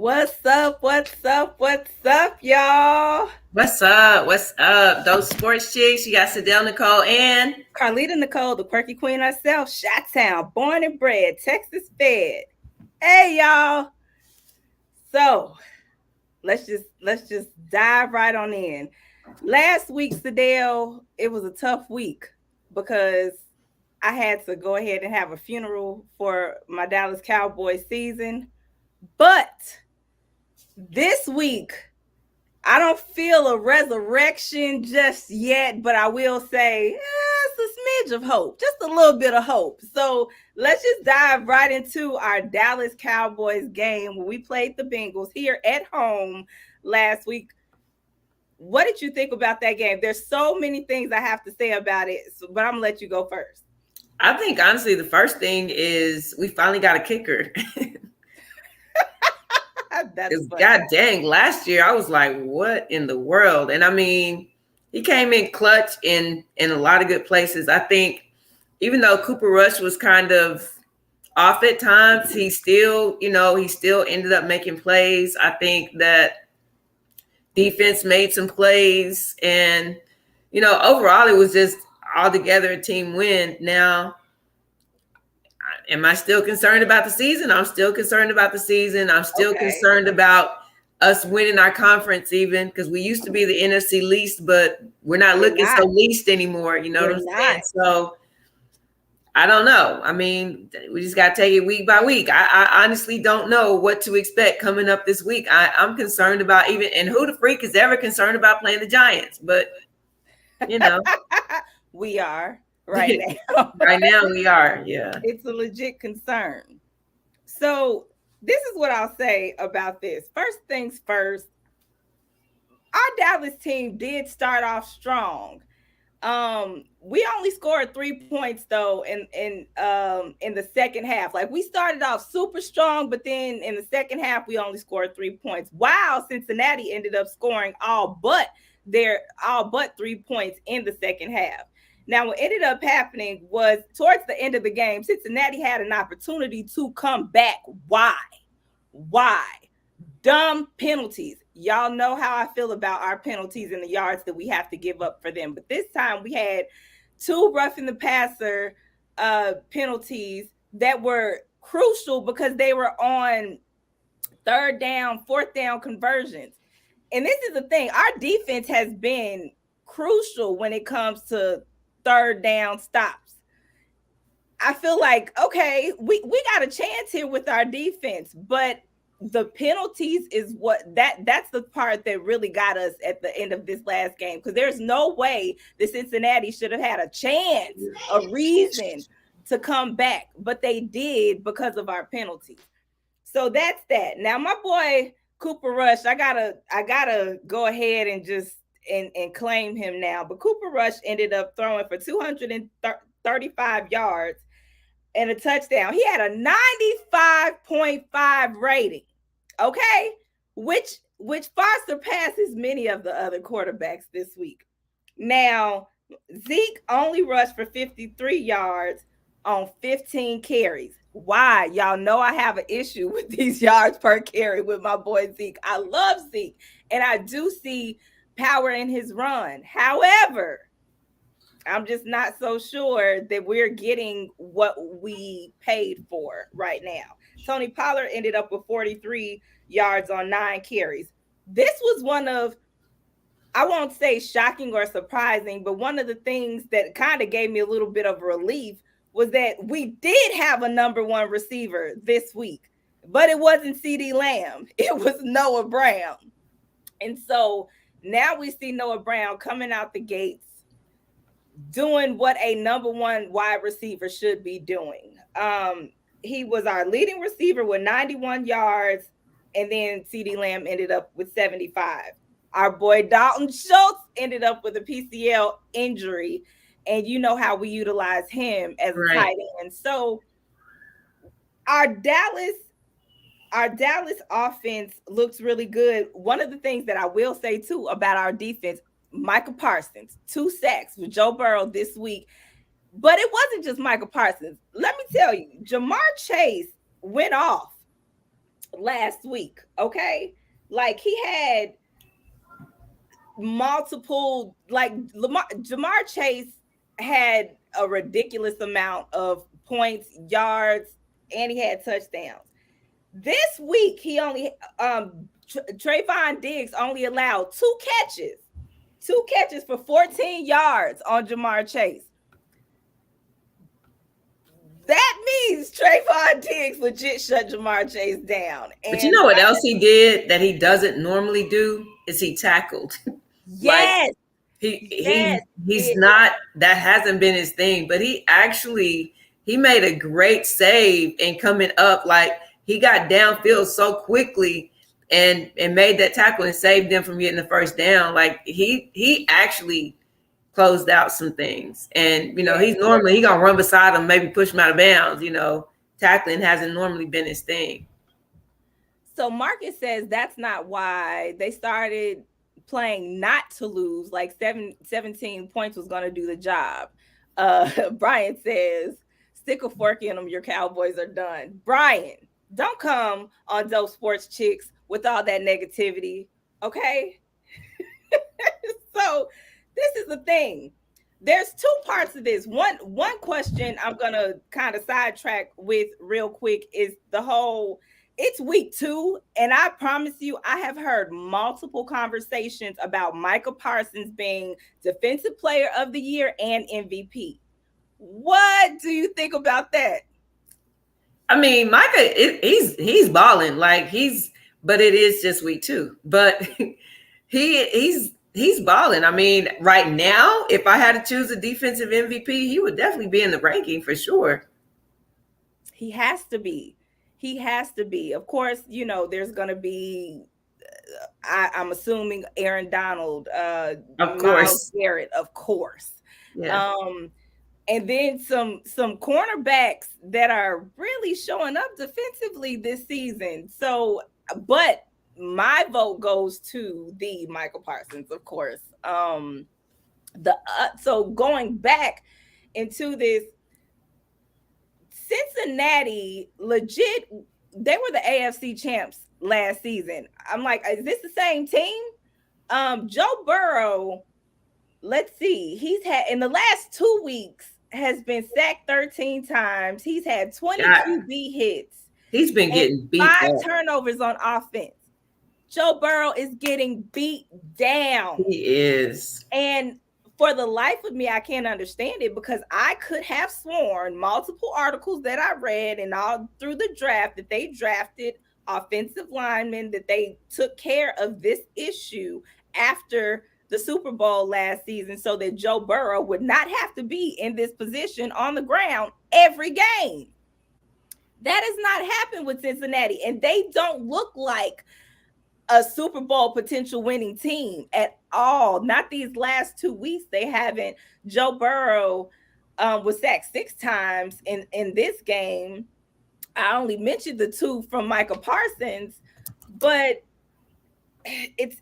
What's up? What's up? What's up, y'all? What's up? What's up? Those sports chicks. You got Sadell, Nicole, and Carlita Nicole, the quirky queen herself, Chi-Town, born and bred, Texas fed. Hey, y'all. So let's just dive right on in. Last week, Sadell, it was a tough week because I had to go ahead and have a funeral for my Dallas Cowboys season. But this week, I don't feel a resurrection just yet, but I will say it's a smidge of hope, just a little bit of hope. So let's just dive right into our Dallas Cowboys game when we played the Bengals here at home last week. What did you think about that game? There's so many things I have to say about it, but I'm gonna let you go first. I think honestly the first thing is we finally got a kicker. That's Because funny. god dang, last year I was like, what in the world? And I mean, he came in clutch in a lot of good places. I think even though Cooper Rush was kind of off at times, he still ended up making plays. I think that defense made some plays, and overall it was just altogether a team win. Now, am I still concerned about the season? I'm still concerned about the season. I'm still Okay. concerned about us winning our conference, even because we used to be the NFC least, but we're not We're looking so not. least anymore. You know what We're I'm not. saying? So I don't know. I mean, we just got to take it week by week. I honestly don't know what to expect coming up this week. I'm concerned about even, and who the freak is ever concerned about playing the Giants? But, you know, We are right now. right now we are. Yeah. It's a legit concern. So, this is what I'll say about this. First things first, our Dallas team did start off strong. We only scored 3 points though in the second half. Like we started off super strong, but then in the second half we only scored 3 points. Wow, Cincinnati ended up scoring all but 3 points in the second half. Now, what ended up happening was towards the end of the game, Cincinnati had an opportunity to come back. Why? Why? Dumb penalties. Y'all know how I feel about our penalties and the yards that we have to give up for them. But this time we had two roughing the passer penalties that were crucial because they were on third down, fourth down conversions. And this is the thing, our defense has been crucial when it comes to third down stops. I feel like, okay, we got a chance here with our defense, but the penalties is that's the part that really got us at the end of this last game, because there's no way the Cincinnati should have had a chance, a reason to come back, but they did because of our penalties. So that's that. Now my boy Cooper Rush, I gotta go ahead and just and claim him now. But Cooper Rush ended up throwing for 235 yards and a touchdown. He had a 95.5 rating. Okay? Which far surpasses many of the other quarterbacks this week. Now, Zeke only rushed for 53 yards on 15 carries. Why? Y'all know I have an issue with these yards per carry with my boy Zeke. I love Zeke, and I do see power in his run. However, I'm just not so sure that we're getting what we paid for right now. Tony Pollard ended up with 43 yards on 9 carries. This was one of, I won't say shocking or surprising, but one of the things that kind of gave me a little bit of relief was that we did have a number one receiver this week, but it wasn't CeeDee Lamb. It was Noah Brown. And so now we see Noah Brown coming out the gates doing what a number one wide receiver should be doing. He was our leading receiver with 91 yards, and then CeeDee Lamb ended up with 75. Our boy Dalton Schultz ended up with a PCL injury, and you know how we utilize him as a Right. tight end. So our Dallas our Dallas offense looks really good. One of the things that I will say too about our defense, Michael Parsons, 2 sacks with Joe Burrow this week. But it wasn't just Michael Parsons. Let me tell you, Jamar Chase went off. last week. Okay. Like he had multiple, like Jamar Chase had a ridiculous amount of points, yards, and he had touchdowns. This week, he only Trayvon Diggs only allowed two catches for 14 yards on Jamar Chase. That means Trayvon Diggs legit shut Jamar Chase down. But you And know what else he did that he doesn't normally do is he tackled. Like yes, yes, he's it, not, that hasn't been his thing, but he actually, he made a great save and coming up, like he got downfield so quickly and made that tackle and saved them from getting the first down. Like he actually closed out some things. And yeah. he's normally, he gonna run beside him, maybe push him out of bounds. Tackling hasn't normally been his thing. So Marcus says that's not why they started playing not to lose. Like 17 points was going to do the job. Brian says, stick a fork in them. Your Cowboys are done. Brian, don't come on Dope Sports Chicks with all that negativity. Okay. So this is the thing. There's two parts of this. One question I'm gonna kind of sidetrack with real quick is the whole, it's week 2, and I promise you, I have heard multiple conversations about Micah Parsons being Defensive Player of the Year and MVP. What do you think about that? I mean, Micah, he's balling like but it is just week 2. But he's balling. I mean, right now, if I had to choose a defensive MVP, he would definitely be in the ranking for sure. He has to be. He has to be. Of course, there's gonna be. I'm assuming Aaron Donald, Of Miles course. Garrett, of course. Yeah. Um, and then some cornerbacks that are really showing up defensively this season. So, but my vote goes to the Michael Parsons, of course. So going back into this, Cincinnati legit, they were the AFC champs last season. I'm like, is this the same team? Joe Burrow, let's see, he's had in the last 2 weeks has been sacked 13 times. He's had 20 God, QB hits he's been and getting beat 5 up. turnovers on offense. Joe Burrow is getting beat down. He is. And for the life of me, I can't understand it, because I could have sworn multiple articles that I read and all through the draft that they drafted offensive linemen, that they took care of this issue after the Super Bowl last season so that Joe Burrow would not have to be in this position on the ground every game. That has not happened with Cincinnati, and they don't look like a Super Bowl potential winning team at all. Not these last 2 weeks. They haven't. Joe Burrow was sacked 6 times in this game. I only mentioned the 2 from Micah Parsons, but it's,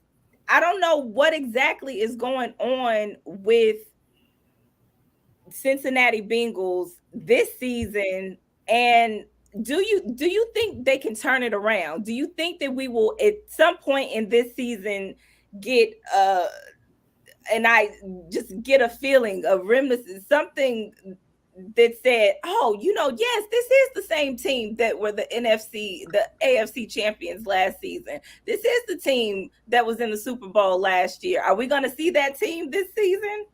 I don't know what exactly is going on with Cincinnati Bengals this season. And do you think they can turn it around? Do you think that we will at some point in this season get and I just get a feeling of reminiscence, something that said, oh, yes, this is the same team that were the AFC champions last season. This is the team that was in the Super Bowl last year. Are we going to see that team this season?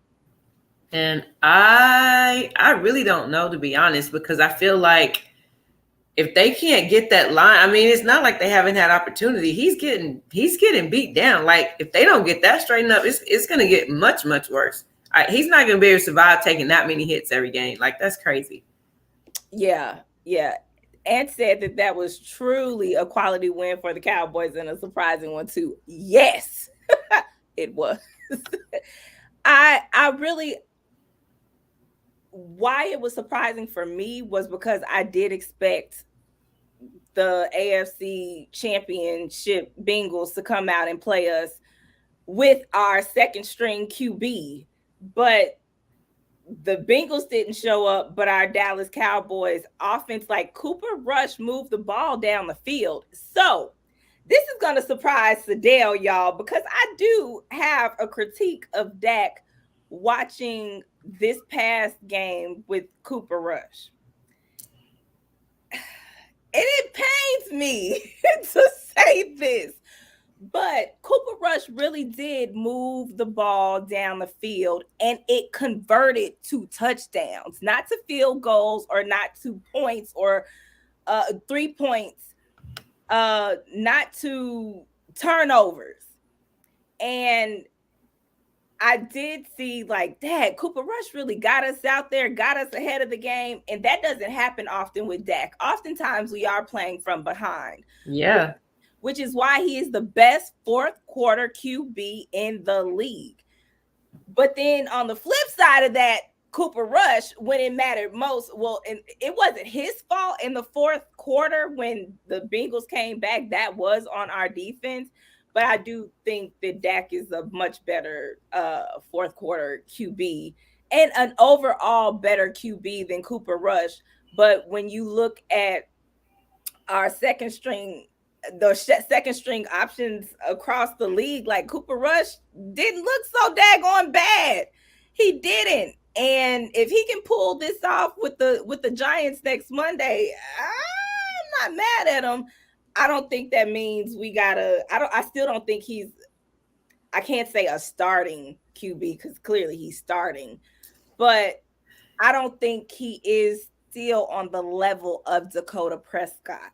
And I really don't know, to be honest, because I feel like if they can't get that line, I mean, it's not like they haven't had opportunity. He's getting beat down. Like if they don't get that straightened up, it's going to get much, much worse. He's not going to be able to survive taking that many hits every game. Like that's crazy. Yeah, yeah. And said that was truly a quality win for the Cowboys and a surprising one too. Yes, it was. I really, why it was surprising for me was because I did expect the AFC championship Bengals to come out and play us with our second string QB. But the Bengals didn't show up, but our Dallas Cowboys offense, like Cooper Rush, moved the ball down the field. So this is going to surprise Sadell, y'all, because I do have a critique of Dak watching this past game with Cooper Rush. And it pains me to say this, but Cooper Rush really did move the ball down the field and it converted to touchdowns, not to field goals or not to points or 3 points, not to turnovers. And I did see like Dak, Cooper Rush really got us out there, got us ahead of the game. And that doesn't happen often with Dak. Oftentimes we are playing from behind. Yeah. Which is why he is the best fourth quarter QB in the league. But then on the flip side of that, Cooper Rush, when it mattered most, well, and it wasn't his fault in the fourth quarter when the Bengals came back. That was on our defense. But I do think that Dak is a much better fourth quarter QB and an overall better QB than Cooper Rush. But when you look at our second string, the second string options across the league, like Cooper Rush didn't look so daggone bad. He didn't. And if he can pull this off with the Giants next Monday, I'm not mad at him. I don't think that means we gotta. I still don't think he's. I can't say a starting QB because clearly he's starting, but I don't think he is still on the level of Dakota Prescott.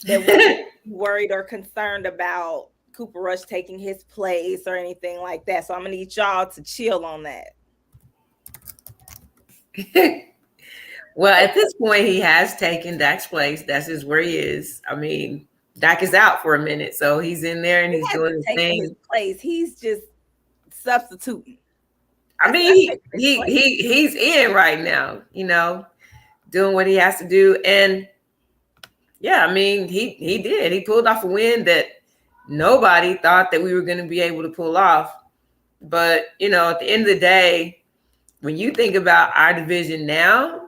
That we're worried or concerned about Cooper Rush taking his place or anything like that. So I'm gonna need y'all to chill on that. Well, at this point, he has taken Dak's place. That's just where he is. I mean, Dak is out for a minute, so he's in there and he's doing his thing. His place. He's just substituting. I mean, he's in right now, doing what he has to do. And yeah, I mean, he did. He pulled off a win that nobody thought that we were going to be able to pull off. But, at the end of the day, when you think about our division now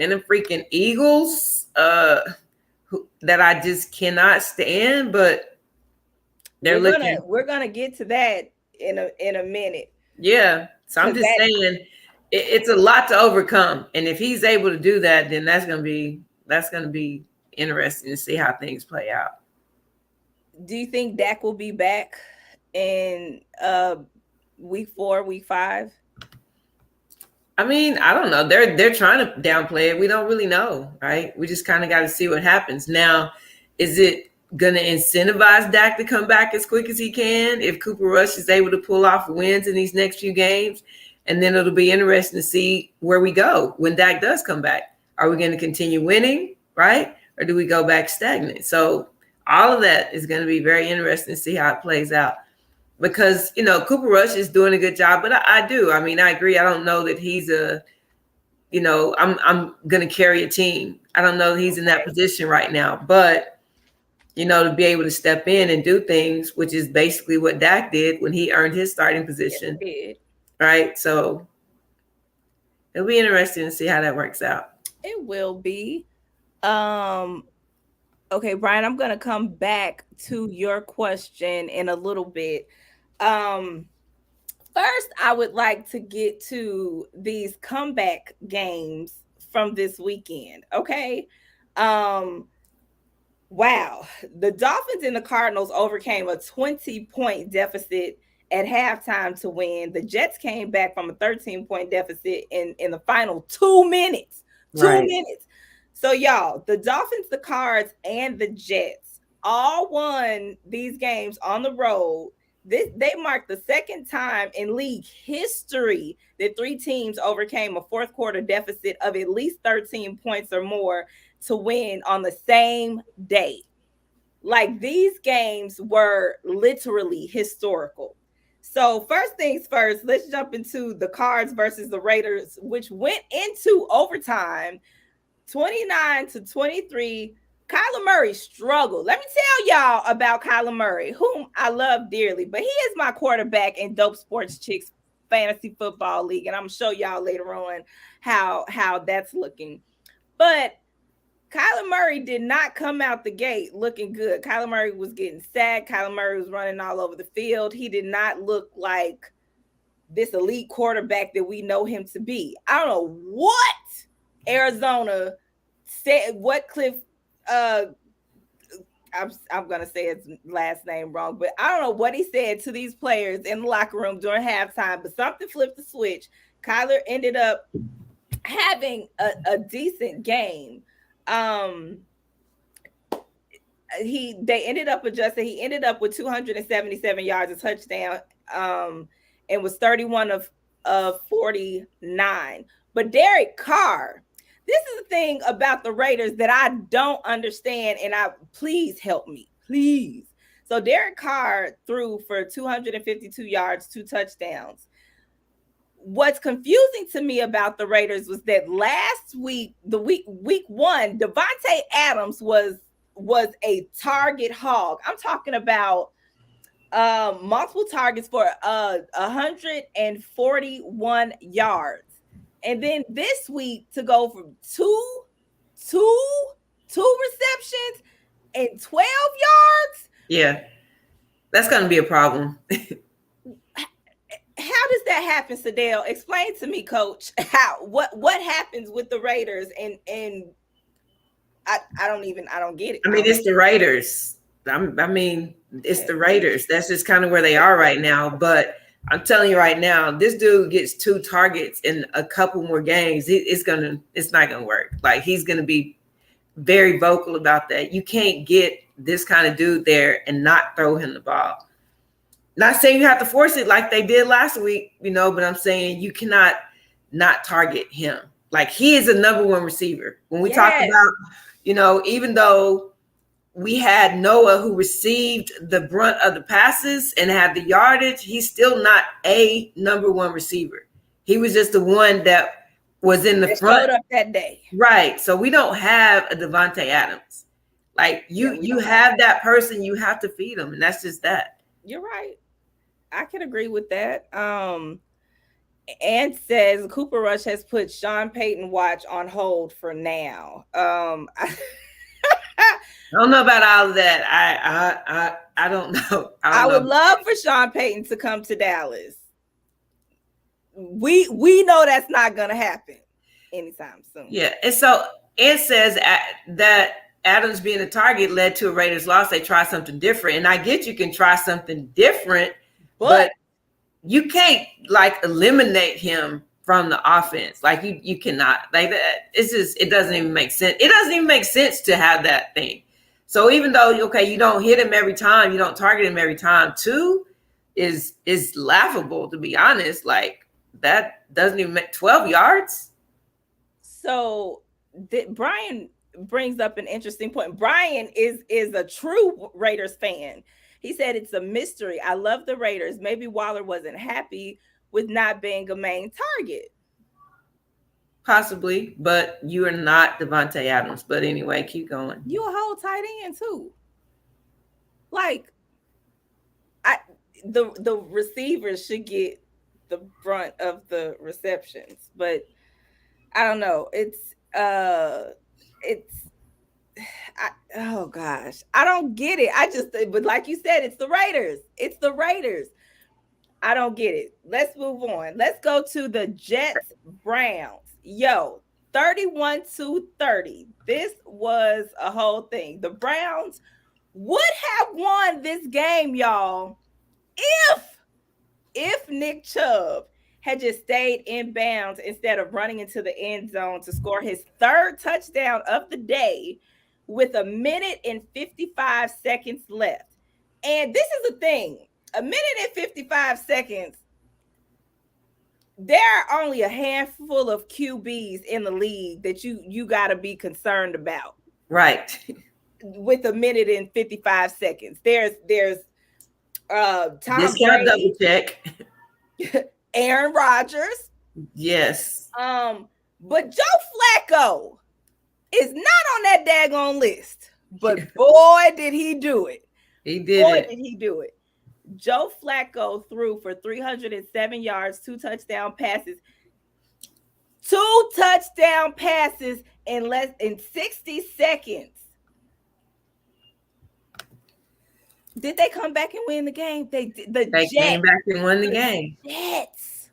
and the freaking Eagles, that I just cannot stand, but we're gonna get to that in a minute. Yeah. So I'm just saying it's a lot to overcome. And if he's able to do that, then that's gonna be interesting to see how things play out. Do you think Dak will be back in week 4, week 5? I mean, I don't know. They're trying to downplay it. We don't really know, right? We just kind of got to see what happens. Now, is it going to incentivize Dak to come back as quick as he can if Cooper Rush is able to pull off wins in these next few games? And then it'll be interesting to see where we go when Dak does come back. Are we going to continue winning, right? Or do we go back stagnant? So all of that is going to be very interesting to see how it plays out. Because, Cooper Rush is doing a good job, but I agree. I don't know that he's I'm going to carry a team. I don't know that he's in that position right now, but, to be able to step in and do things, which is basically what Dak did when he earned his starting position. Yes, right. So it'll be interesting to see how that works out. It will be. Okay, Brian, I'm going to come back to your question in a little bit. First, I would like to get to these comeback games from this weekend. Okay. Wow. The Dolphins and the Cardinals overcame a 20-point deficit at halftime to win. The Jets came back from a 13-point deficit in the final 2 minutes. 2 minutes. So, y'all, the Dolphins, the Cards, and the Jets all won these games on the road. They marked the second time in league history that 3 teams overcame a fourth quarter deficit of at least 13 points or more to win on the same day. Like, these games were literally historical. So first things first, let's jump into the Cards versus the Raiders, which went into overtime 29-23. Kyler Murray struggled. Let me tell y'all about Kyler Murray, whom I love dearly, but he is my quarterback in Dope Sports Chics fantasy football league, and I'm gonna show y'all later on how that's looking. But Kyler Murray did not come out the gate looking good. Kyler Murray was getting sacked. Kyler Murray was running all over the field. He did not look like this elite quarterback that we know him to be. I don't know what Arizona said, what Cliff, I'm going to say his last name wrong, but I don't know what he said to these players in the locker room during halftime, but something flipped the switch. Kyler ended up having a decent game. They ended up adjusting. He ended up with 277 yards, a touchdown, and was 31 of 49. But Derek Carr, this is the thing about the Raiders that I don't understand, and please help me, please. So Derek Carr threw for 252 yards, 2 touchdowns. What's confusing to me about the Raiders was that last week, week 1, Devontae Adams was a target hog. I'm talking about multiple targets for 141 yards. And then this week to go from two receptions and 12 yards. Yeah, that's going to be a problem. How does that happen, Sadell? Explain to me, Coach. What happens with the Raiders? And I don't get it. I mean, it's the Raiders. It's the Raiders. That's just kind of where they are right now. But I'm telling you right now, this dude gets 2 targets in a couple more games. It's not gonna work. Like, he's gonna be very vocal about that. You can't get this kind of dude there and not throw him the ball. Not saying you have to force it like they did last week, but I'm saying you cannot not target him. Like, he is a number 1 receiver. When we talk about, even though we had Noah who received the brunt of the passes and had the yardage, he's still not a number 1 receiver. He was just the one that was in the front. Showed up that day. Right. So we don't have a Devontae Adams. Like, you have that person, you have to feed him, and that's just that. You're right. I can agree with that. And says Cooper Rush has put Sean Payton watch on hold for now. I don't know about all of that. I don't know. I would love for Sean Payton to come to Dallas. We know that's not going to happen anytime soon. Yeah, and so it says that Adams being a target led to a Raiders loss. They try something different, and I get you can try something different, but you can't eliminate him from the offense. Like, you cannot. Like, that. It's just, it doesn't even make sense. It doesn't even make sense to have that thing. So even though, you don't hit him every time, you don't target him every time, 2 is laughable, to be honest. Like, that doesn't even make 12 yards. So Brian brings up an interesting point. Brian is a true Raiders fan. He said it's a mystery. I love the Raiders. Maybe Waller wasn't happy with not being a main target. Possibly, but you are not Devontae Adams. But anyway, keep going. You a whole tight end too. Like, the receivers should get the brunt of the receptions, but I don't know. Oh gosh, I don't get it. But like you said, it's the Raiders. It's the Raiders. I don't get it. Let's move on. Let's go to the Jets Browns. 31-30. This was a whole thing. The Browns would have won this game, y'all, if Nick Chubb had just stayed in bounds instead of running into the end zone to score his 3rd touchdown of the day with 1 minute and 55 seconds left. And this is the thing. 1 minute and 55 seconds. There are only a handful of QBs in the league that you got to be concerned about. Right. With 1 minute and 55 seconds. There's Tom Discount Brady, double check. Aaron Rodgers. Yes. But Joe Flacco is not on that daggone list. But boy, did he do it. He did boy, it. did he do it. Joe Flacco threw for 307 yards, two touchdown passes in less in 60 seconds. Did they come back and win the game? They did. The They came Jets. back and won the The game. Jets.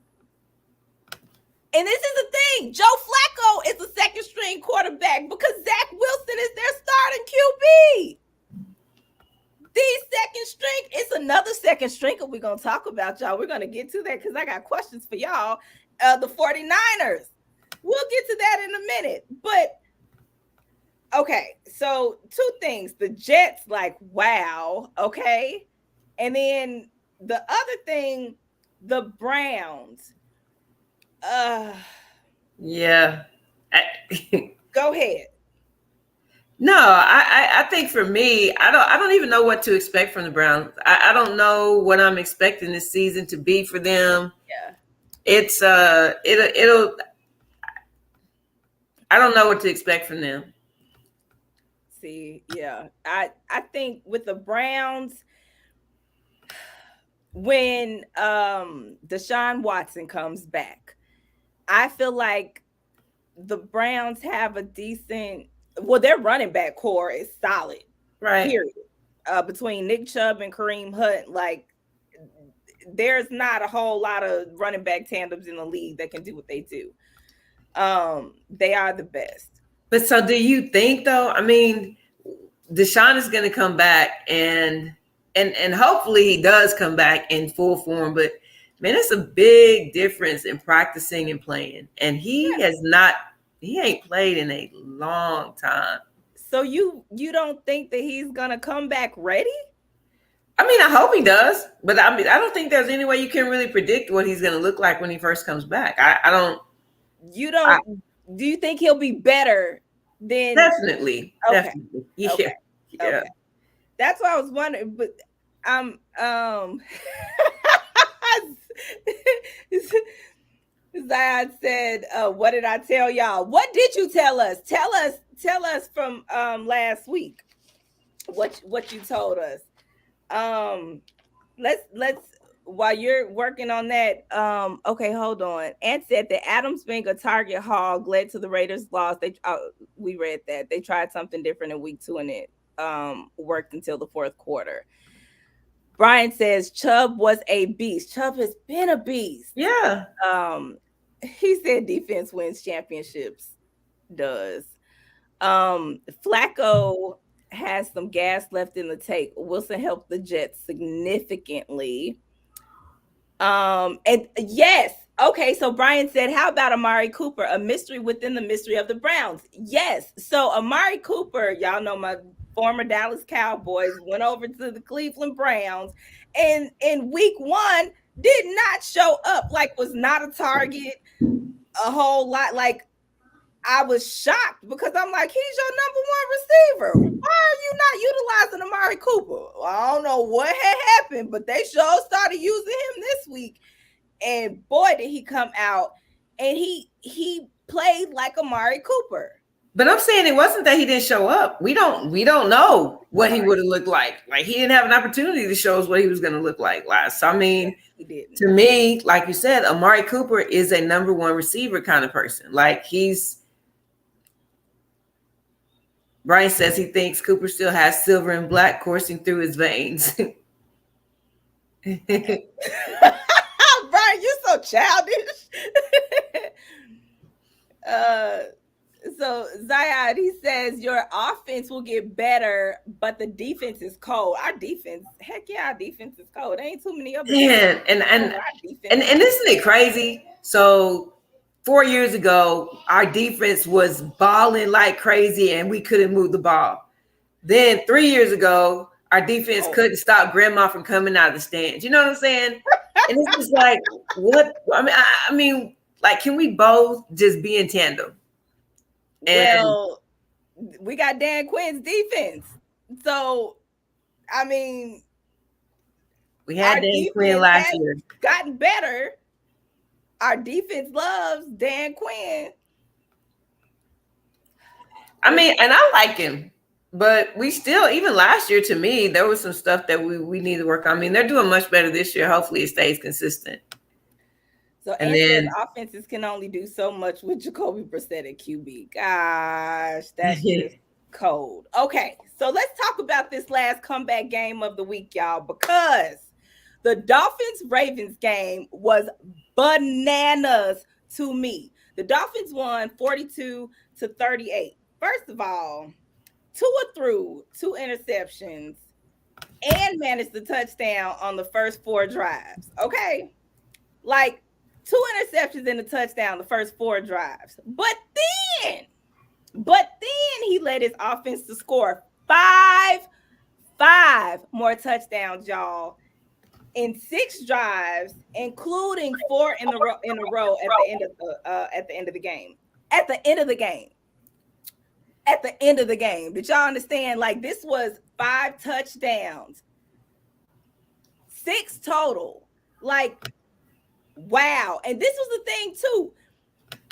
And this is the thing. Joe Flacco is the second string quarterback because Zach Wilson is their starting QB. The second string, it's another second stringer we're going to talk about, y'all. We're going to get to that because I got questions for y'all. The 49ers. We'll get to that in a minute. But, okay, so two things. The Jets, like, wow, okay? And then the other thing, the Browns. Yeah. Go ahead. No, I think for me, I don't even know what to expect from the Browns. I don't know what I'm expecting this season to be for them. Yeah. It's it'll I don't know what to expect from them. See, yeah. I think with the Browns, when Deshaun Watson comes back, I feel like the Browns have a decent, well, their running back core is solid. Right. Period. Between Nick Chubb and Kareem Hunt, like there's not a whole lot of running back tandems in the league that can do what they do. They are the best. But so do you think though? I mean, Deshaun is going to come back and hopefully he does come back in full form, but man, it's a big difference in practicing and playing. And he ain't played in a long time. So you don't think that he's gonna come back ready? I mean, I hope he does, but I mean, I don't think there's any way you can really predict what he's going to look like when he first comes back. I don't. You don't. Do you think he'll be better than? Definitely. Okay. Definitely. Yeah. Okay. Yeah. Okay. That's what I was wondering, but Zion said, what did I tell y'all? What did you tell us? Tell us from last week. What you told us. Let's while you're working on that, okay, hold on. Ant said that Adams being a target hog led to the Raiders' loss. We read that. They tried something different in week 2 and it worked until the fourth quarter. Brian says Chubb was a beast. Chubb has been a beast. Yeah. He said defense wins championships. Does. Flacco has some gas left in the tank. Wilson helped the Jets significantly. And yes, okay. So Brian said, "How about Amari Cooper? A mystery within the mystery of the Browns." Yes. So Amari Cooper, y'all know my former Dallas Cowboys went over to the Cleveland Browns, and in week 1 did not show up. Like was not a target a whole lot. Like I was shocked because I'm like, he's your number 1 receiver. Why are you not utilizing Amari Cooper? Well, I don't know what had happened, but they sure started using him this week. And boy, did he come out and he played like Amari Cooper. But I'm saying it wasn't that he didn't show up. We don't know what he would have looked like. Like he didn't have an opportunity to show us what he was going to look like last. So, I mean, to me, like you said, Amari Cooper is a number 1 receiver kind of person. Like Brian says he thinks Cooper still has silver and black coursing through his veins. Brian, you're so childish. So Zion, he says your offense will get better, but the defense is cold. Our defense, heck yeah, our defense is cold. There ain't too many other. Yeah, and isn't it crazy? So 4 years ago, our defense was balling like crazy, and we couldn't move the ball. Then 3 years ago, our defense couldn't stop Grandma from coming out of the stands. You know what I'm saying? And it's just like, what? I mean, like, can we both just be in tandem? Well, we got Dan Quinn's defense. So, I mean, we had Dan Quinn last year. Gotten better. Our defense loves Dan Quinn. I mean, and I like him, But we still, even last year, to me, there was some stuff that we need to work on. I mean, they're doing much better this year. Hopefully, it stays consistent. So And Ant says then, offenses can only do so much with Jacoby Brissett at QB. Gosh, that's just cold. Okay, so let's talk about this last comeback game of the week, y'all, because the Dolphins Ravens game was bananas to me. The Dolphins won 42-38. First of all, Tua threw 2 interceptions and managed the touchdown on the first 4 drives. Okay. Like 2 interceptions and a touchdown the first 4 drives. But then he led his offense to score five more touchdowns, y'all, in 6 drives, including 4 in a row at the end of the game. At the end of the game. At the end of the game. Did y'all understand? Like, this was 5 touchdowns, 6 total. Like, wow. And this was the thing too.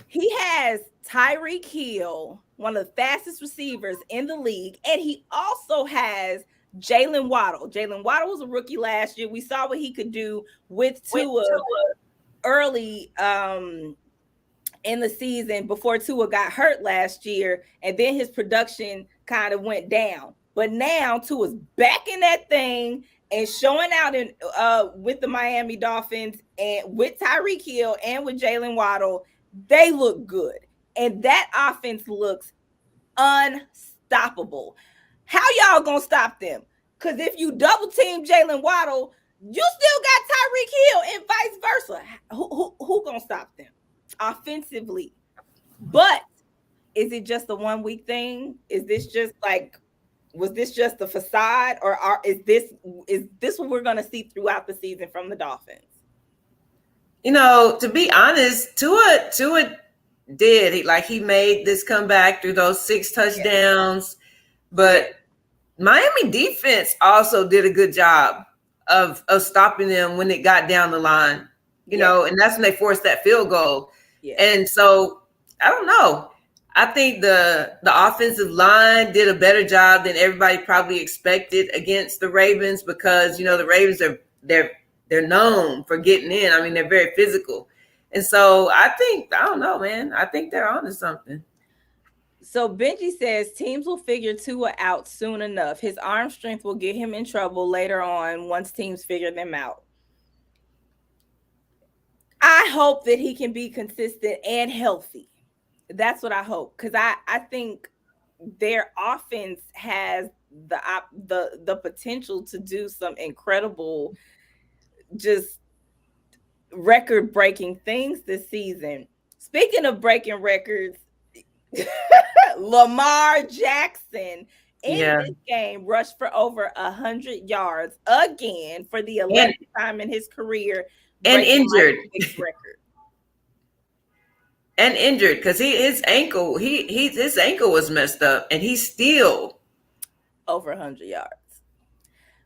He has Tyreek Hill, one of the fastest receivers in the league, and he also has Jalen Waddle. Jalen Waddle was a rookie last year. We saw what he could do with Tua early in the season before Tua got hurt last year, and then his production kind of went down. But now Tua's back in that thing and showing out in with the Miami Dolphins and with Tyreek Hill and with Jalen Waddle. They look good, and that offense looks unstoppable. How y'all gonna stop them? Because if you double team Jalen Waddle, you still got Tyreek Hill and vice versa. Who gonna stop them offensively? But is it just a 1 week thing? Is this just like, was this just the facade, or is this what we're gonna see throughout the season from the Dolphins? you know, to be honest, Tua did. He made this comeback through those 6 touchdowns. But Miami defense also did a good job of stopping them when it got down the line, you know, and that's when they forced that field goal. Yeah. And so I don't know. I think the offensive line did a better job than everybody probably expected against the Ravens, because, you know, the Ravens they're known for getting in. I mean, they're very physical. And so I don't know, man. I think they're onto something. So Benji says teams will figure Tua out soon enough. His arm strength will get him in trouble later on once teams figure them out. I hope that he can be consistent and healthy. That's what I hope, because I think their offense has the potential to do some incredible, just record-breaking things this season. Speaking of breaking records, Lamar Jackson in this game rushed for over 100 yards again for the 11th time in his career, and injured. And injured, because his ankle was messed up, and he's still over 100 yards.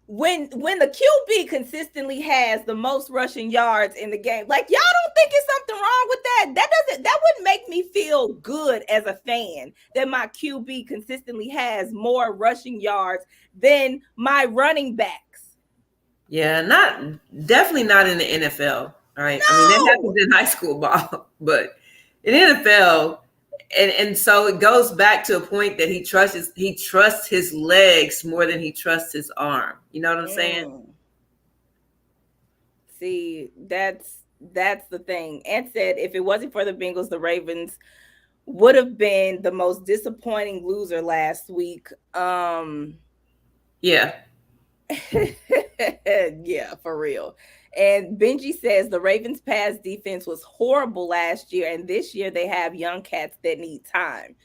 When the QB consistently has the most rushing yards in the game, like, y'all don't think it's something wrong with that? That wouldn't make me feel good as a fan, that my QB consistently has more rushing yards than my running backs. Yeah, definitely not in the NFL. All right. No. I mean, that happens in high school ball, but in NFL, and so it goes back to a point that he trusts his legs more than he trusts his arm. You know what I'm saying? See, that's the thing. Ant said if it wasn't for the Bengals, the Ravens would have been the most disappointing loser last week. Yeah. Yeah, for real. And Benji says the Ravens pass defense was horrible last year, and this year they have young cats that need time.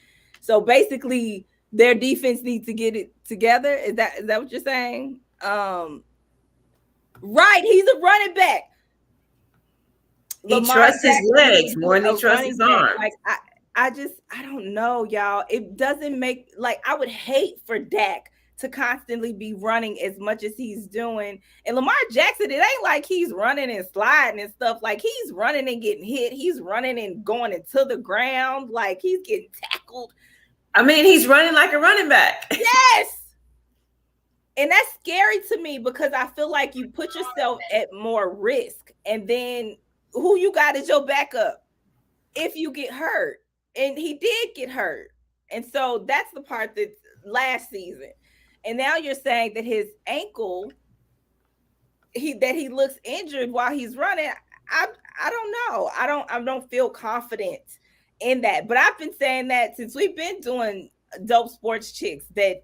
So basically their defense needs to get it together. Is that what you're saying? Right, he's a running back. He trusts his legs more than he trusts his arms. Like, I don't know, y'all. It doesn't make, like, I would hate for Dak to constantly be running as much as he's doing. And Lamar Jackson, it ain't like he's running and sliding and stuff. Like, he's running and getting hit. He's running and going into the ground. Like, he's getting tackled. I mean, he's running like a running back. Yes. And that's scary to me because I feel like you put yourself at more risk. And then who you got as your backup if you get hurt? And he did get hurt. And so that's the part that last season. And now you're saying that his ankle, he looks injured while he's running. I I don't know. I don't feel confident in that. But I've been saying that since we've been doing Dope Sports Chicks that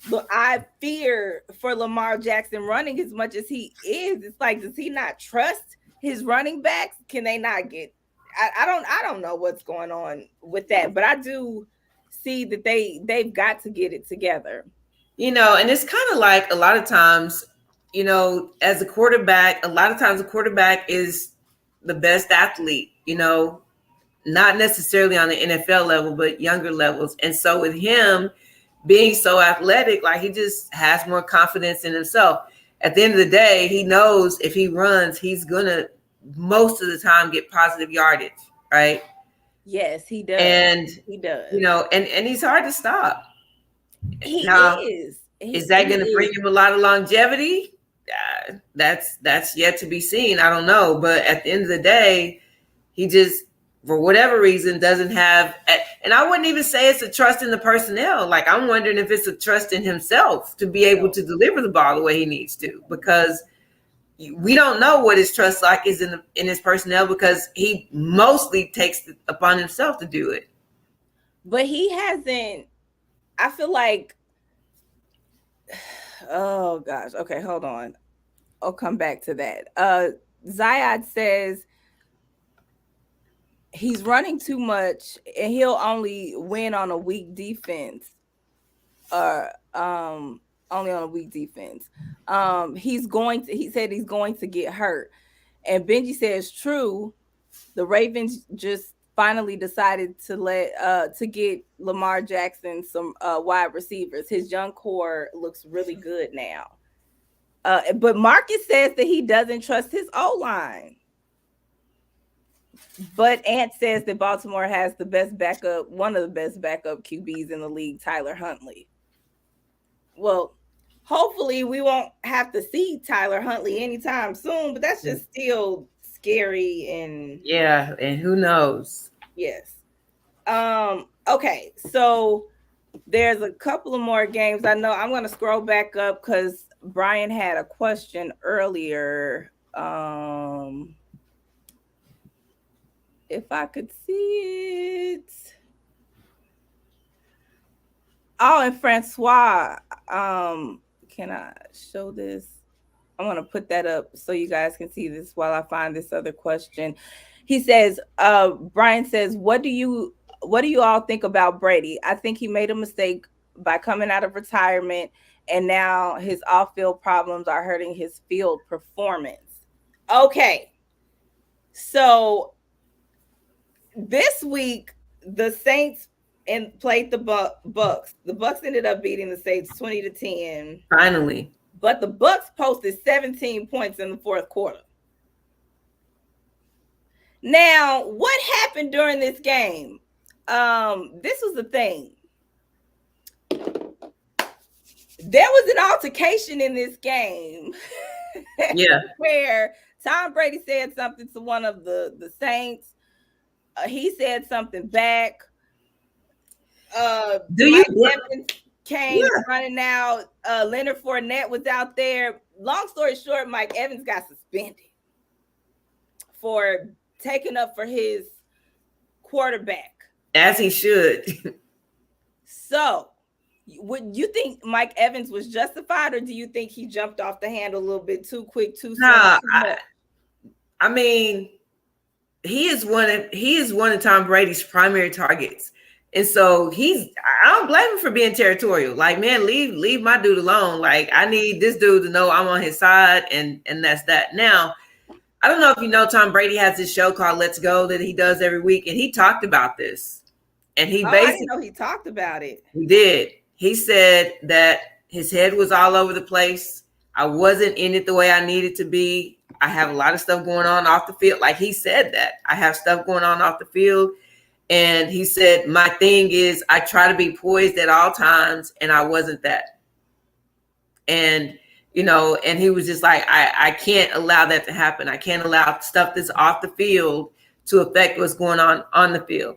look, I fear for Lamar Jackson running as much as he is. It's like, does he not trust his running backs? Can they not get? I don't know what's going on with that, but I do see that they've got to get it together. And it's kind of like a lot of times, as a quarterback, a lot of times a quarterback is the best athlete, not necessarily on the NFL level, but younger levels. And so with him being so athletic, like he just has more confidence in himself. At the end of the day, he knows if he runs, he's gonna most of the time get positive yardage, right? Yes, he does. And he does. And he's hard to stop. He Now, is. is that going to bring him a lot of longevity? That's yet to be seen. I don't know, but at the end of the day, he just, for whatever reason, doesn't have. And I wouldn't even say it's a trust in the personnel. Like, I'm wondering if it's a trust in himself to be able to deliver the ball the way he needs to, because we don't know what his trust like is in his personnel, because he mostly takes it upon himself to do it. But he hasn't. I feel like. Oh gosh. Okay, hold on. I'll come back to that. Zayad says he's running too much and he'll only win on a weak defense. Only on a weak defense. He said he's going to get hurt. And Benji says true. The Ravens just finally decided to get Lamar Jackson some wide receivers. His young core looks really good now. But Marcus says that he doesn't trust his O-line. But Ant says that Baltimore has one of the best backup QBs in the league, Tyler Huntley. Well, hopefully we won't have to see Tyler Huntley anytime soon, but that's just still scary. And yeah, and who knows? Yes. Okay, so there's a couple of more games. I know I'm going to scroll back up because Brian had a question earlier. If I could see it. Oh, and Francois, can I show this? I want to put that up so you guys can see this while I find this other question. He says, Brian says, what do you all think about Brady? I think he made a mistake by coming out of retirement, and now his off-field problems are hurting his field performance. Okay. So this week, the Saints played the Bucks. The Bucks ended up beating the Saints 20-10. Finally. But the Bucks posted 17 points in the fourth quarter. Now, what happened during this game? This was the thing. There was an altercation in this game. Yeah. Where Tom Brady said something to one of the Saints. He said something back. Evans came running out. Leonard Fournette was out there. Long story short, Mike Evans got suspended for taking up for his quarterback. As he should. So, would you think Mike Evans was justified, or do you think he jumped off the handle a little bit too quick, too soon? I mean, he is one of Tom Brady's primary targets. And so I don't blame him for being territorial. Like, man, leave my dude alone. Like, I need this dude to know I'm on his side, and that's that. Now, I don't know if you know, Tom Brady has this show called Let's Go that he does every week, and he talked about this. And I didn't know he talked about it. He did. He said that his head was all over the place. I wasn't in it the way I needed to be. I have a lot of stuff going on off the field. Like, he said that. I have stuff going on off the field. And he said, my thing is I try to be poised at all times, and I wasn't that. And and he was just like, I can't allow that to happen. I can't allow stuff that's off the field to affect what's going on the field.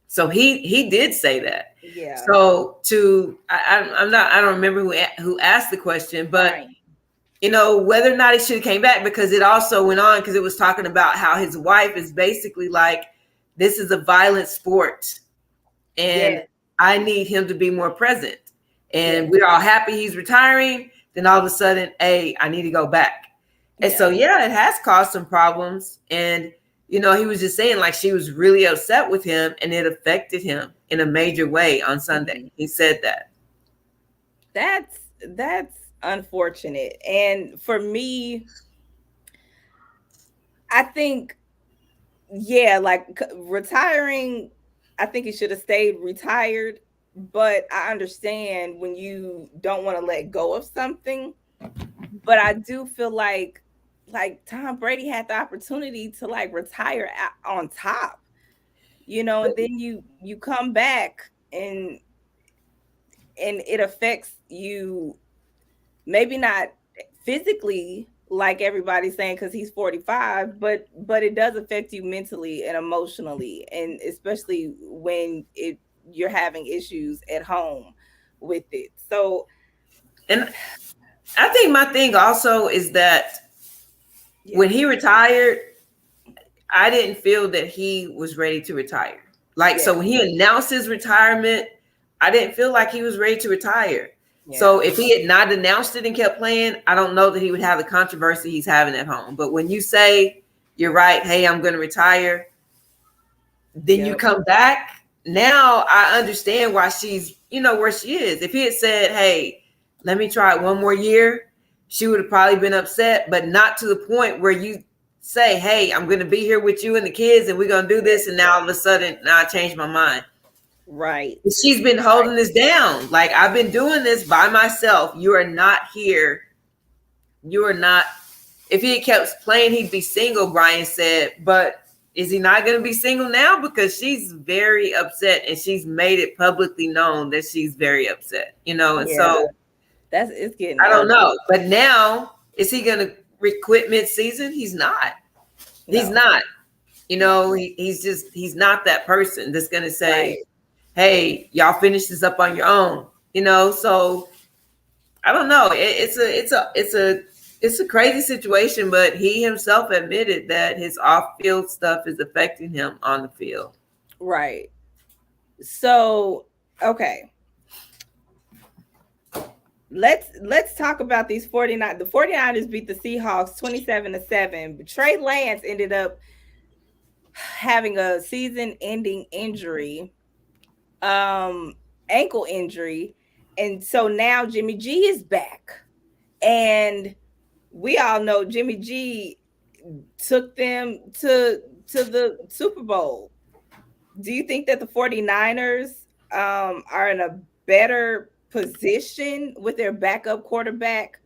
So he did say that. Yeah. So I don't remember who asked the question, but Right. whether or not he should have came back, because it also went on, because it was talking about how his wife is basically like, this is a violent sport, and Yes. I need him to be more present. And Yes. we're all happy he's retiring. Then all of a sudden, hey, I need to go back. And so, Yeah. yeah, it has caused some problems. And, he was just saying, like, she was really upset with him, and it affected him in a major way on Sunday. Mhm. He said that. That's unfortunate. And for me, I think, yeah, like retiring, I think he should have stayed retired. But I understand when you don't want to let go of something. But I do feel like Tom Brady had the opportunity to like retire on top, and then you come back and it affects you, maybe not physically like everybody's saying because he's 45, but it does affect you mentally and emotionally, and especially when you're having issues at home with it. So And I think my thing also is that yeah. when he retired, I didn't feel that he was ready to retire. Like, Yeah. so when he announced his retirement, I didn't feel like he was ready to retire. So Yeah. if he had not announced it and kept playing, I don't know that he would have the controversy he's having at home. But when you say, you're right, hey, I'm going to retire, then you Yep. come back. Now I understand why she's, where she is. If he had said, hey, let me try it one more year, she would have probably been upset, but not to the point where you say, hey, I'm going to be here with you and the kids, and we're going to do this. And now all of a sudden, now I changed my mind. Right. She's been holding this down. Like, I've been doing this by myself. You are not here. You are not. If he had kept playing, he'd be single, Brian said. But is he not going to be single now? Because she's very upset, and she's made it publicly known that she's very upset, And Yeah. so It's getting I don't ugly. know. But now, is he going to quit mid-season? He's not. He's No. not. No. He's not that person that's going to say, Right. hey, y'all finish this up on your own. So I don't know. It's a crazy situation, but he himself admitted that his off-field stuff is affecting him on the field. Right. So, okay. Let's talk about these 49. The 49ers beat the Seahawks 27-7. But Trey Lance ended up having a season-ending injury, ankle injury. And so now Jimmy G is back. And we all know Jimmy G took them to the Super Bowl. Do you think that the 49ers are in a better position with their backup quarterback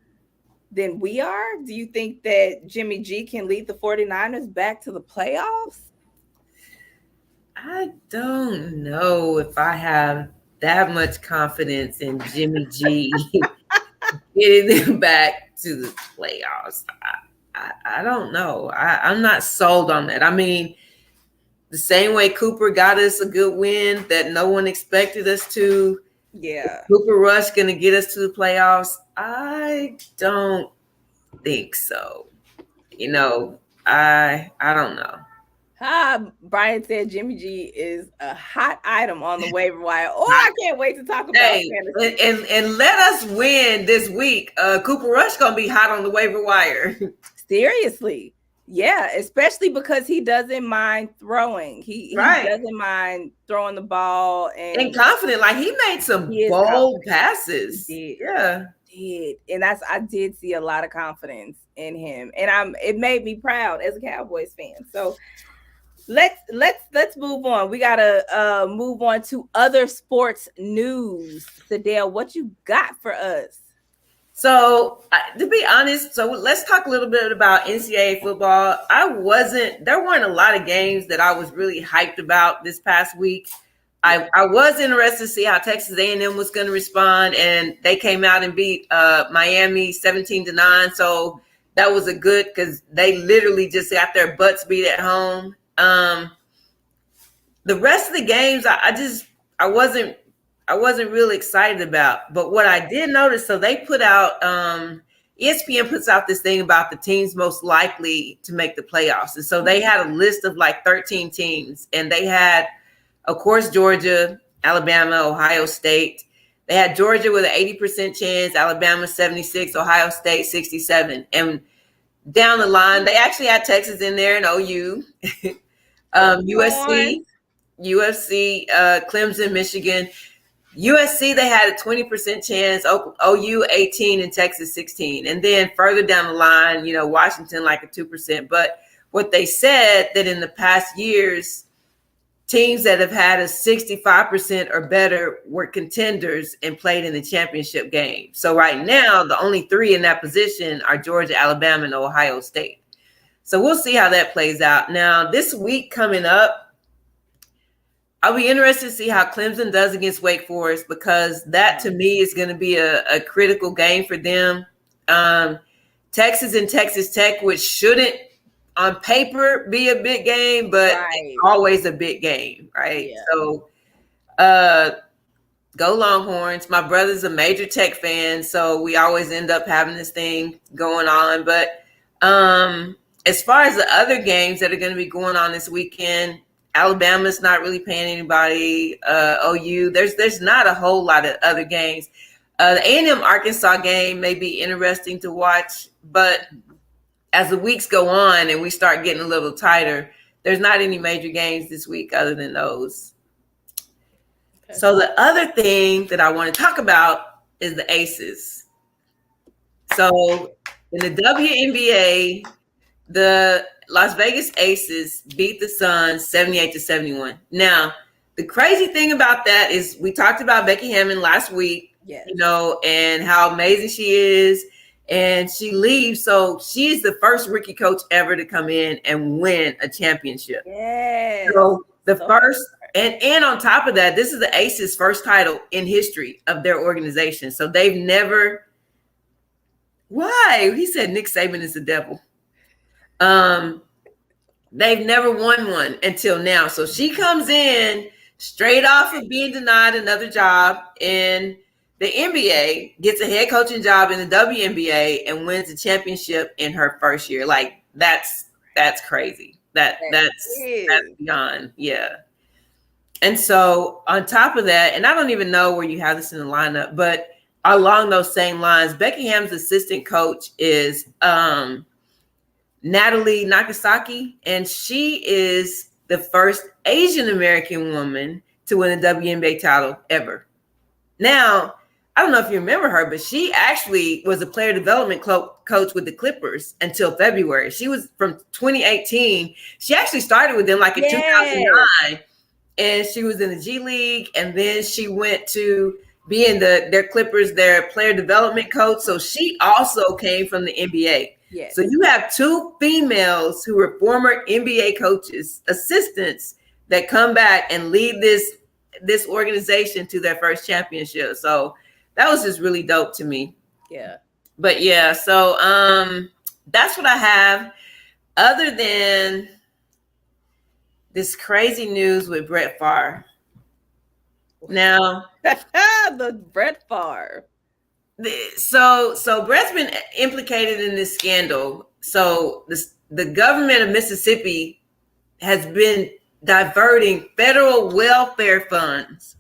than we are? Do you think that Jimmy G can lead the 49ers back to the playoffs? I don't know if I have that much confidence in Jimmy G getting them back to the playoffs. I don't know. I'm not sold on that. I mean, the same way Cooper got us a good win that no one expected us to. Yeah. Cooper Rush going to get us to the playoffs? I don't think so. I don't know. Brian said Jimmy G is a hot item on the waiver wire. Oh, I can't wait to talk about Hey, fantasy. and let us win this week. Cooper Rush gonna be hot on the waiver wire. Seriously. Yeah, especially because he doesn't mind throwing. He Right. doesn't mind throwing the ball And confident. Like, he made some he is bold confident. passes. He Yeah. did. And I did see a lot of confidence in him. And it made me proud as a Cowboys fan. So let's move on. We gotta move on to other sports news. Sadell, what you got for us? So, to be honest, so let's talk a little bit about NCAA football. There weren't a lot of games that I was really hyped about this past week. I was interested to see how Texas A&M was going to respond, and they came out and beat Miami 17-9. So that was a good, because they literally just got their butts beat at home. The rest of the games, I wasn't really excited about. But what I did notice, so they put out ESPN puts out this thing about the teams most likely to make the playoffs, and so they had a list of like 13 teams, and they had, of course, Georgia, Alabama, Ohio State. They had Georgia with an 80% chance, Alabama 76, Ohio State 67, and down the line they actually had Texas in there and OU, USC. Clemson, Michigan. USC, they had a 20% chance, OU 18, and Texas 16. And then further down the line, Washington like a 2%. But what they said that in the past years, teams that have had a 65% or better were contenders and played in the championship game. So right now, the only three in that position are Georgia, Alabama, and Ohio State. So we'll see how that plays out. Now, this week coming up, I'll be interested to see how Clemson does against Wake Forest, because that to me is going to be a critical game for them. Texas and Texas Tech, which shouldn't on paper be a big game, but it's always a big game, right? Yeah. So go Longhorns. My brother's a major Tech fan, so we always end up having this thing going on. But as far as the other games that are going to be going on this weekend, Alabama's not really paying anybody. OU, there's not a whole lot of other games. The A&M Arkansas game may be interesting to watch, but as the weeks go on and we start getting a little tighter, there's not any major games this week other than those. Okay. So the other thing that I want to talk about is the Aces. So in the WNBA, the Las Vegas Aces beat the Suns 78-71. Now, the crazy thing about that is we talked about Becky Hammon last week, and how amazing she is, and she leaves. So she's the first rookie coach ever to come in and win a championship. Yes. So first, and on top of that, this is the Aces' first title in history of their organization. So they've never. Why? He said Nick Saban is the devil. They've never won one until now. So she comes in straight off of being denied another job in the NBA, gets a head coaching job in the WNBA, and wins a championship in her first year. Like that's crazy. That's beyond, yeah. And so on top of that, and I don't even know where you have this in the lineup, but along those same lines, Becky Ham's assistant coach is Natalie Nagasaki, and she is the first Asian American woman to win a WNBA title ever. Now, I don't know if you remember her, but she actually was a player development coach with the Clippers until February. She was from 2018. She actually started with them like in 2009, and she was in the G League, and then she went to being their Clippers, their player development coach. So she also came from the NBA. Yes. So you have two females who were former NBA coaches, assistants, that come back and lead this organization to their first championship. So that was just really dope to me. Yeah. But yeah, so that's what I have. Other than this crazy news with Brett Favre. Now, the Brett Favre. So Brett's been implicated in this scandal. So the government of Mississippi has been diverting federal welfare funds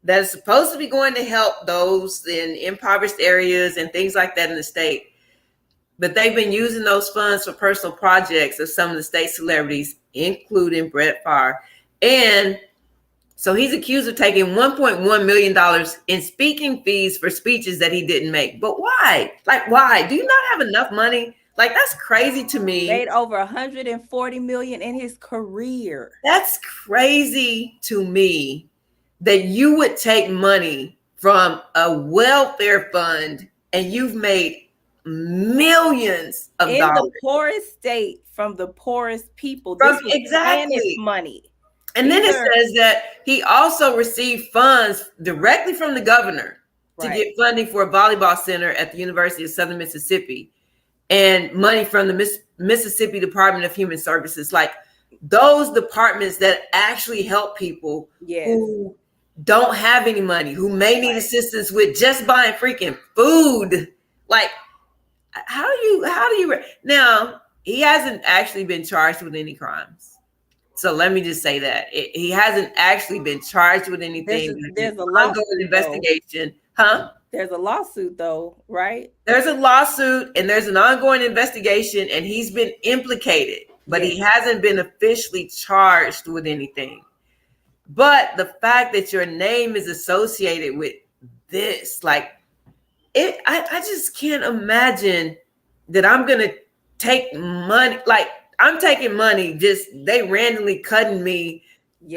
that are supposed to be going to help those in impoverished areas and things like that in the state. But they've been using those funds for personal projects of some of the state celebrities, including Brett Favre. And so he's accused of taking $1.1 million in speaking fees for speeches that he didn't make. But why? Like, why? Do you not have enough money? Like, that's crazy to me. Made over $140 million in his career. That's crazy to me that you would take money from a welfare fund and you've made millions of In the dollars poorest state from the poorest people. from This was Spanish exactly. money. And then These it are says that he also received funds directly from the governor to right. get funding for a volleyball center at the University of Southern Mississippi and money from the Mississippi Department of Human Services. Like those departments that actually help people Yes. who don't have any money, who may need assistance with just buying freaking food. Like, how do you now, he hasn't actually been charged with any crimes. So let me just say that he hasn't actually been charged with anything. There's a Ongoing lawsuit though. investigation, huh? There's a lawsuit though, right? There's a lawsuit and there's an ongoing investigation, and he's been implicated, but he hasn't been officially charged with anything. But the fact that your name is associated with this, like it, I just can't imagine that I'm gonna take money. Like I'm taking money, just they randomly cutting me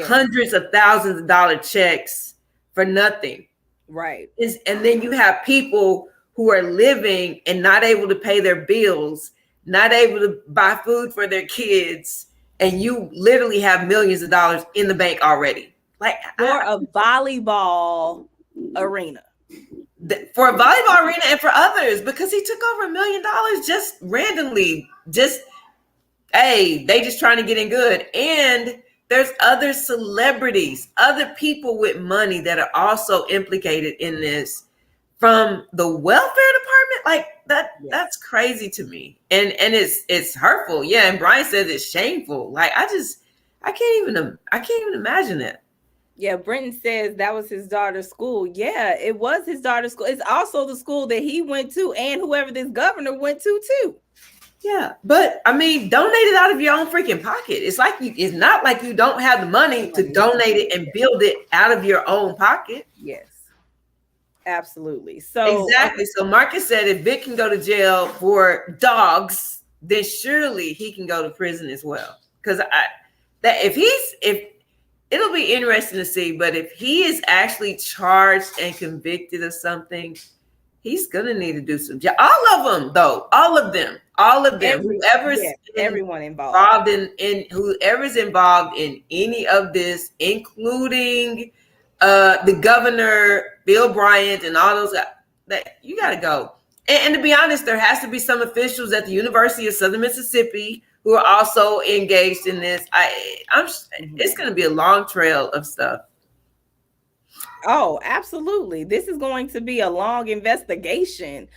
hundreds of thousands of dollar checks for nothing. Right. And then you have people who are living and not able to pay their bills, not able to buy food for their kids, and you literally have millions of dollars in the bank already. Like for a volleyball arena. For a volleyball arena and for others, because he took over $1 million just randomly. Just, hey, they just trying to get in good. And there's other celebrities, other people with money that are also implicated in this from the welfare department. Like that's crazy to me. And it's hurtful. Yeah. And Brian says it's shameful. Like I can't even imagine it. Yeah, Brenton says that was his daughter's school. Yeah, it was his daughter's school. It's also the school that he went to and whoever this governor went to too. Yeah, but I mean, donate it out of your own freaking pocket. It's not like you don't have the money to donate it and build it out of your own pocket. Yes, absolutely. So exactly. So Marcus said if Vic can go to jail for dogs, then surely he can go to prison as well. Because if it'll be interesting to see, but if he is actually charged and convicted of something, he's gonna need to do some job. All of them, though. All of them. Everyone involved in whoever's involved in any of this, including the governor, Bill Bryant, and all those guys, that you got to go. And to be honest, there has to be some officials at the University of Southern Mississippi who are also engaged in this. It's going to be a long trail of stuff. Oh, absolutely. This is going to be a long investigation.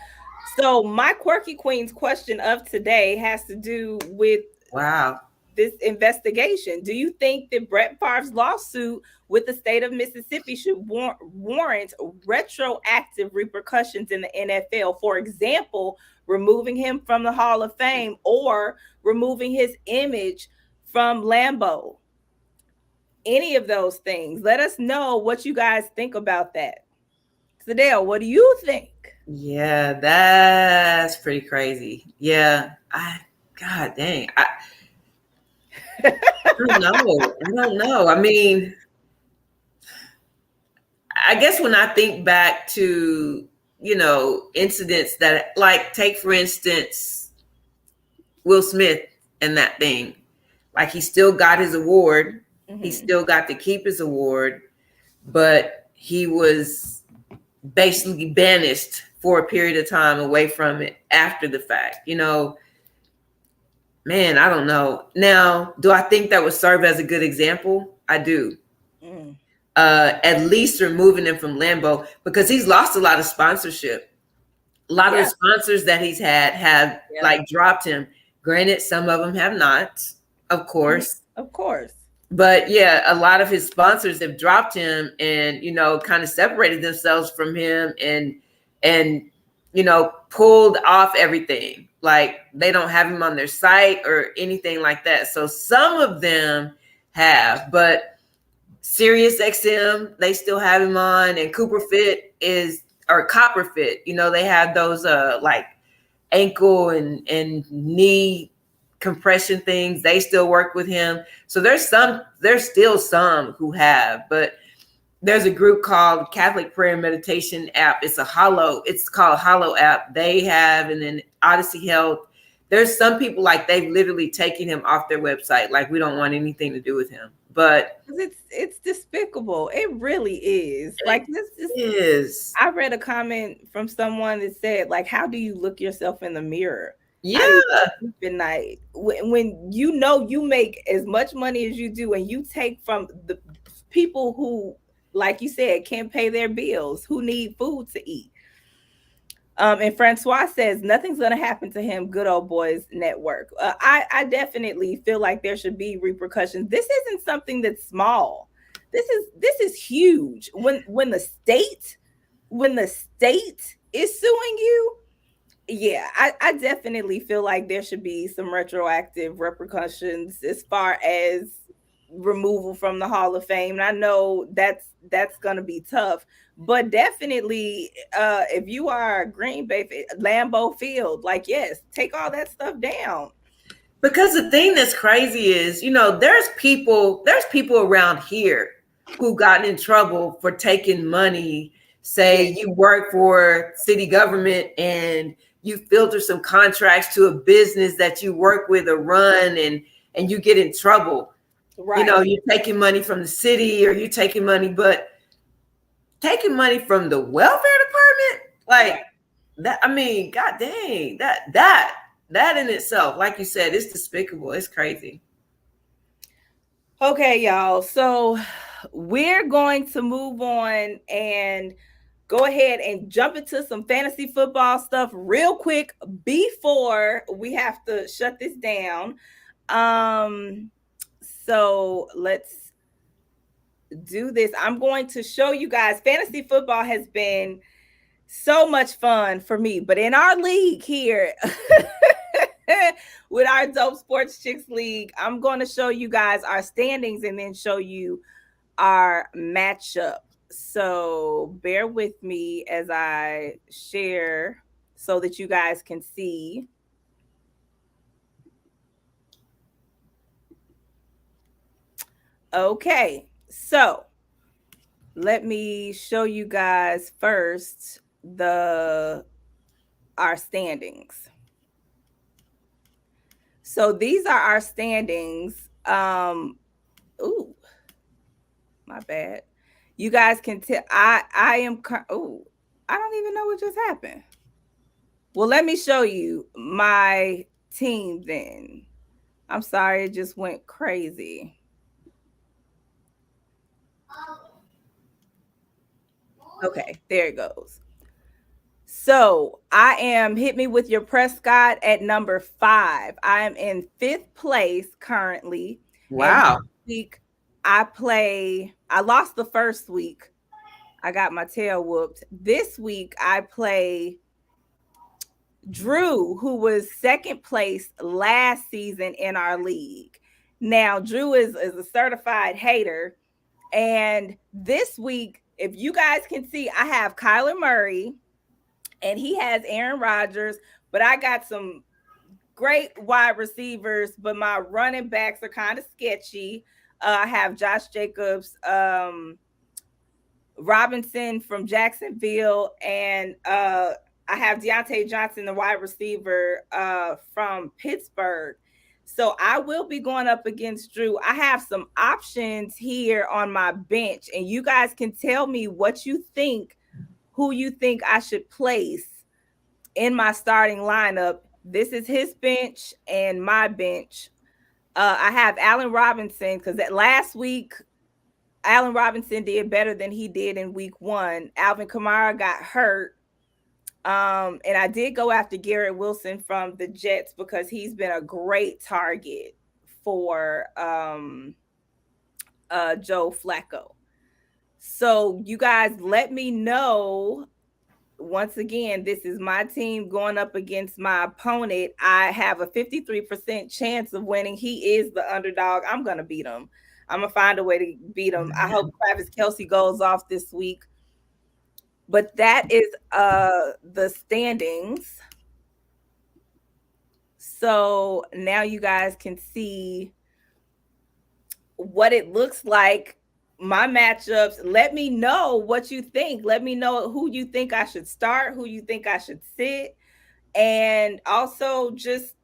So my quirky queen's question of today has to do with this investigation. Do you think that Brett Favre's lawsuit with the state of Mississippi should warrant retroactive repercussions in the NFL? For example, removing him from the Hall of Fame or removing his image from Lambeau. Any of those things. Let us know what you guys think about that. Sadell, what do you think? Yeah, that's pretty crazy. Yeah, God dang. I don't know. I mean, I guess when I think back to, incidents that, like, take for instance, Will Smith and that thing, like he still got his award. Mm-hmm. He still got to keep his award, but he was basically banished for a period of time away from it after the fact. Man, I don't know. Now, do I think that would serve as a good example? I do. At least removing him from Lambeau, because he's lost a lot of sponsorship. A lot of the sponsors that he's had have like dropped him. Granted, some of them have not, of course. Of course. But yeah, a lot of his sponsors have dropped him and, kind of separated themselves from him and pulled off everything. Like they don't have him on their site or anything like that. So some of them have, but Sirius XM, they still have him on, and Copperfit, they have those like ankle and knee compression things. They still work with him. So there's still some who have, but there's a group called Catholic Prayer and Meditation app. It's called Hollow app. They have, and then Odyssey Health. There's some people like they've literally taken him off their website. Like, we don't want anything to do with him. But It's despicable. It really is. it Like this is is. I read a comment from someone that said, like, how do you look yourself in the mirror? How do you Yeah. sleep at night when you know you make as much money as you do, and you take from the people who, like you said, can't pay their bills, who need food to eat. And Francois says nothing's going to happen to him. Good old boys network. I definitely feel like there should be repercussions. This isn't something that's small. This is huge. When the state is suing you, yeah, I definitely feel like there should be some retroactive repercussions as far as removal from the Hall of Fame. And I know that's gonna be tough, but definitely, if you are Green Bay, Lambeau Field, like, yes, take all that stuff down. Because the thing that's crazy is, there's people around here who gotten in trouble for taking money. Yeah, Say you work for city government and you filter some contracts to a business that you work with or run, and you get in trouble. right, You're taking money from the city, or you taking money, but taking money from the welfare department, like right. that. I mean, god dang, that in itself, like you said, it's despicable. It's crazy. Okay, y'all. So we're going to move on and go ahead and jump into some fantasy football stuff real quick before we have to shut this down. Um, so let's do this. I'm going to show you guys. Fantasy football has been so much fun for me, but in our league here, with our Dope Sports Chicks League, I'm going to show you guys our standings and then show you our matchup. So bear with me as I share so that you guys can see. Okay, so let me show you guys first the our standings. So these are our standings. Ooh, my bad. You guys can tell I am. Oh, I don't even know what just happened. Well, let me show you my team then. I'm sorry, it just went crazy. Okay, there it goes. So I am hit me with your Prescott at number 5. I am in 5th place currently. And Wow. this week I lost the first week. I got my tail whooped. This week I play Drew, who was 2nd place last season in our league. Now, Drew is a certified hater. And this week, if you guys can see, I have Kyler Murray and he has Aaron Rodgers, but I got some great wide receivers, but my running backs are kind of sketchy. I have Josh Jacobs, Robinson from Jacksonville, and I have Deontay Johnson, the wide receiver from Pittsburgh. So I will be going up against Drew. I have some options here on my bench, and you guys can tell me what you think, who you think I should place in my starting lineup. This is his bench and my bench. I have Allen Robinson because last week Allen Robinson did better than he did in week 1. Alvin Kamara got hurt. And I did go after Garrett Wilson from the Jets because he's been a great target for Joe Flacco. So you guys let me know. Once again, this is my team going up against my opponent. I have a 53% chance of winning. He is the underdog. I'm going to beat him. I'm going to find a way to beat him. I hope Travis Kelce goes off this week. But that is the standings. So now you guys can see what it looks like. my matchups. Let me know what you think. Let me know who you think I should start, who you think I should sit. And also just,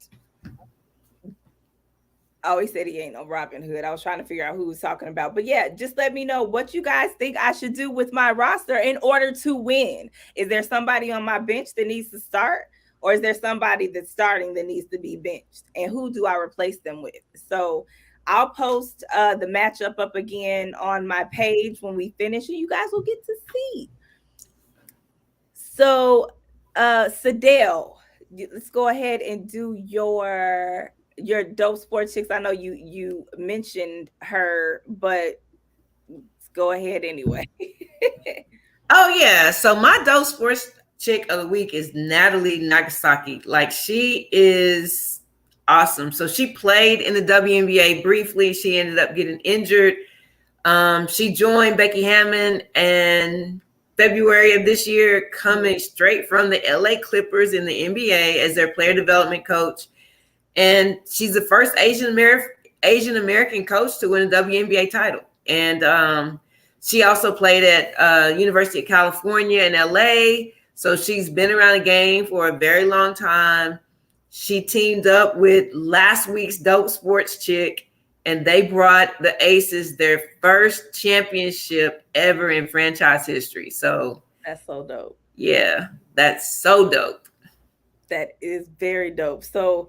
oh, he said he ain't no Robin Hood. I was trying to figure out who he was talking about. But yeah, just let me know what you guys think I should do with my roster in order to win. Is there somebody on my bench that needs to start? Or is there somebody that's starting that needs to be benched? And who do I replace them with? So I'll post the matchup up again on my page when we finish, and you guys will get to see. So, Sadell, let's go ahead and do your dope sports chicks. I know you mentioned her, but let's go ahead anyway. Oh yeah. So my dope sports chick of the week is Natalie Nagasaki. Like, she is awesome. So she played in the WNBA briefly. She ended up getting injured. She joined Becky Hammon in February of this year, coming straight from the LA Clippers in the NBA as their player development coach. And she's the first Asian American coach to win a WNBA title. And she also played at University of California in LA. So she's been around the game for a very long time. She teamed up with last week's dope sports chick, and they brought the Aces their first championship ever in franchise history. So that's so dope. Yeah, that's so dope. That is very dope. So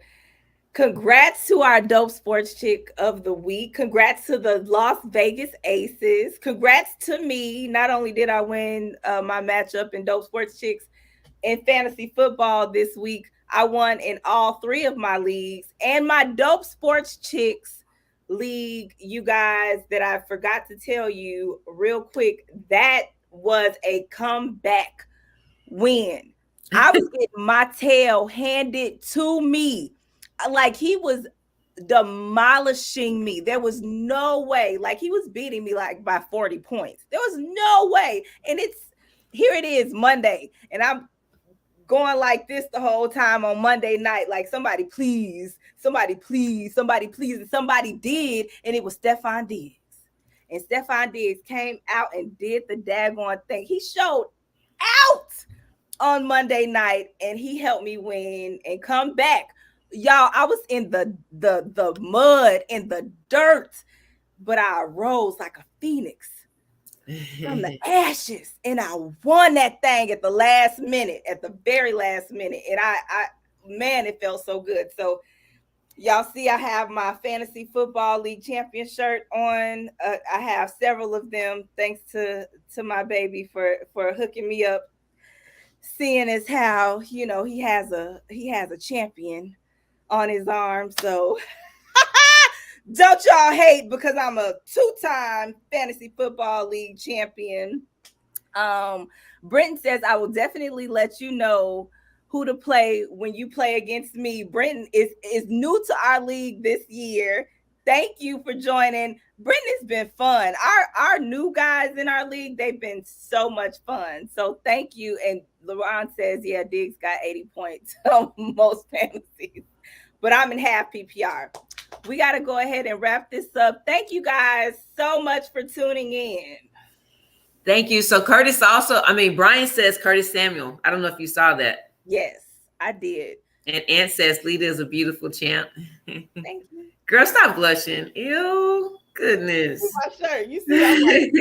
congrats to our dope sports chick of the week. Congrats to the Las Vegas Aces. Congrats to me. Not only did I win my matchup in dope sports chicks in fantasy football this week, I won in all 3 of my leagues. And my dope sports chicks league, you guys, that I forgot to tell you real quick, that was a comeback win. I was getting my tail handed to me. Like, he was demolishing me. There was no way. Like, he was beating me like by 40 points. There was no way. And here it is Monday, and I'm going like this the whole time on Monday night. Like, somebody please, somebody please, somebody please. And somebody did, and it was Stephon Diggs. And Stephon Diggs came out and did the daggone thing. He showed out on Monday night, and he helped me win and come back. Y'all, I was in the mud, in the dirt, but I arose like a phoenix from the ashes, and I won that thing at the last minute, at the very last minute. And I man, it felt so good. So y'all see, I have my fantasy football league champion shirt on. I have several of them, thanks to my baby for hooking me up, seeing as how, you know, he has a champion on his arm. So don't y'all hate because I'm a 2-time fantasy football league champion. Brenton says, I will definitely let you know who to play when you play against me. Brenton is new to our league this year. Thank you for joining. Brenton, it's been fun. Our new guys in our league, they've been so much fun. So thank you. And LeRon says, yeah, Diggs got 80 points on most fantasies, but I'm in half PPR. We got to go ahead and wrap this up. Thank you guys so much for tuning in. Thank you. So Curtis also, Brian says Curtis Samuel. I don't know if you saw that. Yes, I did. And Ant says Lita is a beautiful champ. Thank you. Girl, stop blushing. Ew, goodness. My shirt. You see, I'm like,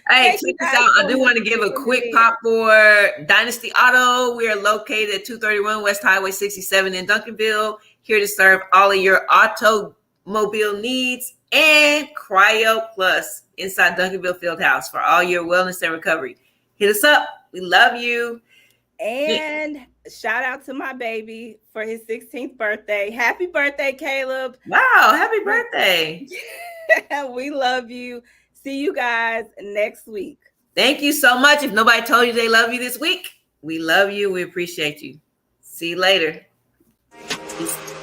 hey, check this out. I do want to give a quick pop for Dynasty Auto. We are located at 231 West Highway 67 in Duncanville, here to serve all of your automobile needs, and Cryo Plus inside Duncanville Fieldhouse for all your wellness and recovery. Hit us up. We love you. And shout out to my baby for his 16th birthday. Happy birthday, Caleb. Wow, happy birthday. We love you. See you guys next week. Thank you so much. If nobody told you they love you this week, we love you. We appreciate you. See you later. Peace.